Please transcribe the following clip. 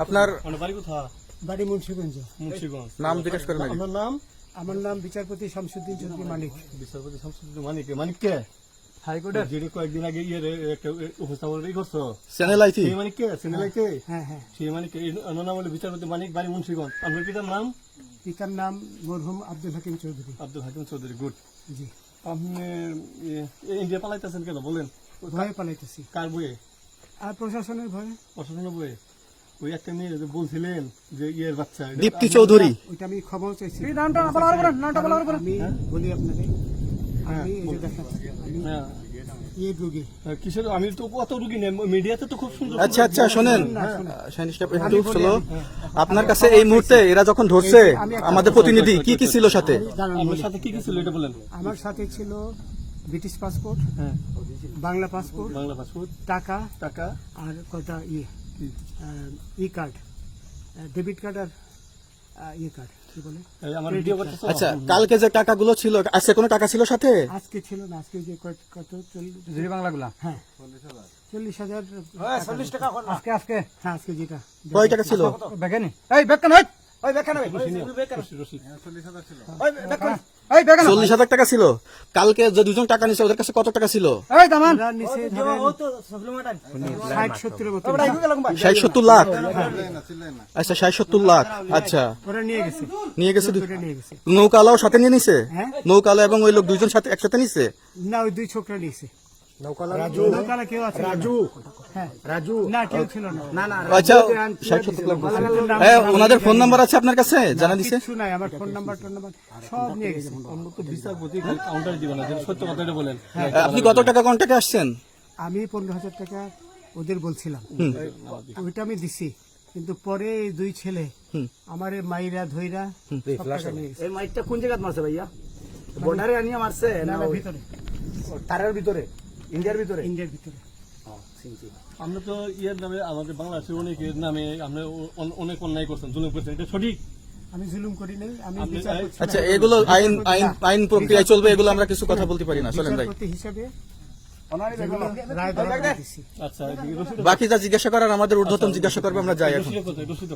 আপনার বাড়ি কোথায়? বাড়ি মুন্সিগঞ্জ। মুন্সিগঞ্জ। নাম জিজ্ঞেস করেন আগে। আপনার নাম? আমার নাম বিচারপতি শামসুদ্দিন চৌধুরী মানিক। বিচারপতি শামসুদ্দিন মানিক। মানিক কে? হাইকোর্টের। যেটা কয়েকদিন আগে একটা উপস্থাপন করছো চ্যানেল আইছি। সেই মানিক কে? চ্যানেল কে? হ্যাঁ হ্যাঁ। সেই মানিক ওনার নাম হলো বিচারপতি মানিক, বাড়ি মুন্সিগঞ্জ। আপনার পিতার নাম? পিতার নাম মরহুম আব্দুল হাকিম চৌধুরী। আব্দুল হাকিম চৌধুরী। গুড। জি। আপনি ইন্ডিয়া পালাইতেছেন কেন বলেন? ভয়ে পালাইতেছি। কার বইয়ে? আর প্রশাসনের ভয়ে। প্রশাসনের বইয়ে? ওই একটা মেয়ে যে বলছিলেন যে ইয়ের বাচ্চা, দীপ্তি চৌধুরী। ওইটা আমি খবর চাইছি। নামটা বলার আমি বলি আপনাকে, আমি এই যে দেখাচ্ছি, আমি হ্যাঁ। এই রোগী। কিসের? আমি তো কত রুগী নেই, মিডিয়াতে তো খুব সুন্দর। আচ্ছা আচ্ছা শোনেন, শাহিন সাহেব একটু স্লো। আপনার কাছে এই মুহূর্তে এরা যখন ধরছে আমাদের প্রতিনিধি কি কি ছিল সাথে? আপনার সাথে কি কি ছিল এটা বলেন। আমার সাথে ছিল ব্রিটিশ পাসপোর্ট, হ্যাঁ, বাংলা পাসপোর্ট, বাংলা পাসপোর্ট, টাকা টাকা, আর কটা কি? ই কার্ড, ডেবিট কার্ড আর ই কার্ড, কি বলে? এই আমার ভিডিও করতেছো? আচ্ছা, কালকে যে টাকাগুলো ছিল, আজকে কোনো টাকা ছিল সাথে? আজকে ছিল না, আজকে যে কত 40 বাংলাগুলা। হ্যাঁ 40,000 40 টাকা আজকে আজকে হ্যাঁ আজকে যেটা কয় টাকা ছিল? বেগানি এই বেগান হই ওই বেগান ওই রশিদ। ওই বেগান ওই বেগান 40,000 টাকা ছিল। কালকে যে দুজন টাকা নিছে ওদের কাছে কত টাকা ছিল? এই দামান ওরা নিচে ধরেন 60-70 মতো 60-70 লাখ। আচ্ছা 60-70 লাখ। আচ্ছা, ওরা নিয়ে গেছে, নিয়ে গেছে। ওরা নিয়ে গেছে। নৌকালাও সাথে নিয়ে নিছে? হ্যাঁ। নৌকালা এবং ওই লোক দুইজন সাথে একসাথে নিছে? না, ওই দুই ছোকরা নিয়েছে। রাজু নৌকালা কেউ আছে? রাজু হ্যাঁ রাজু না, কেউ ছিল না। না না আচ্ছা 60-70 লাখ বলছেন। হ্যাঁ, ওনাদের ফোন নাম্বার আছে আপনার কাছে? জানা দিছে? কিছু নাই, আমার ফোন নাম্বার সব নিয়ে গেছে। আমরা তো বিচারপতি কাউন্টার দিবেন না, যেটা সত্য কথাটা বলেন। আপনি কত টাকা কন্টাক্টে আসছেন? আমি 15,000 টাকা ওদের বলছিলাম, ওইটা আমি দিছি, কিন্তু পরে এই দুই ছেলে আমারে মাইরা ধইরা সব টাকা নিয়ে গেছে। এই মাইকটা কোন জায়গায় মারছে ভাইয়া? বর্ডারে আনিয়া মারছে না না, ওই ভিতরে, তারের ভিতরে, ইন্ডিয়ার ভিতরে? ইন্ডিয়ার ভিতরে। আমরা তো ইয়ের নামে, আমাদের বাংলাদেশের অনেকের নামে আপনি অনেক অন্যায় করছেন, জুলুম করছেন, এটা সঠিক? আমি জুলুম করি নাই, আমি আপনি- বিচার করছি। আচ্ছা, এগুলো আইন আইন আইন প্রক্রিয়ায় চলবে, এগুলো আমরা কিছু কথা বলতে পারি না। চলেন ভাই, বিচারপতি হিসেবে যেগুলো রায় দেওয়া দিছি। আচ্ছা, এদিকে রশিদ বাকি যা জিজ্ঞাসা করার আমাদের ঊর্ধ্বতন জিজ্ঞাসা করবে, আমরা যাই এখন। কোথায়? রশিদ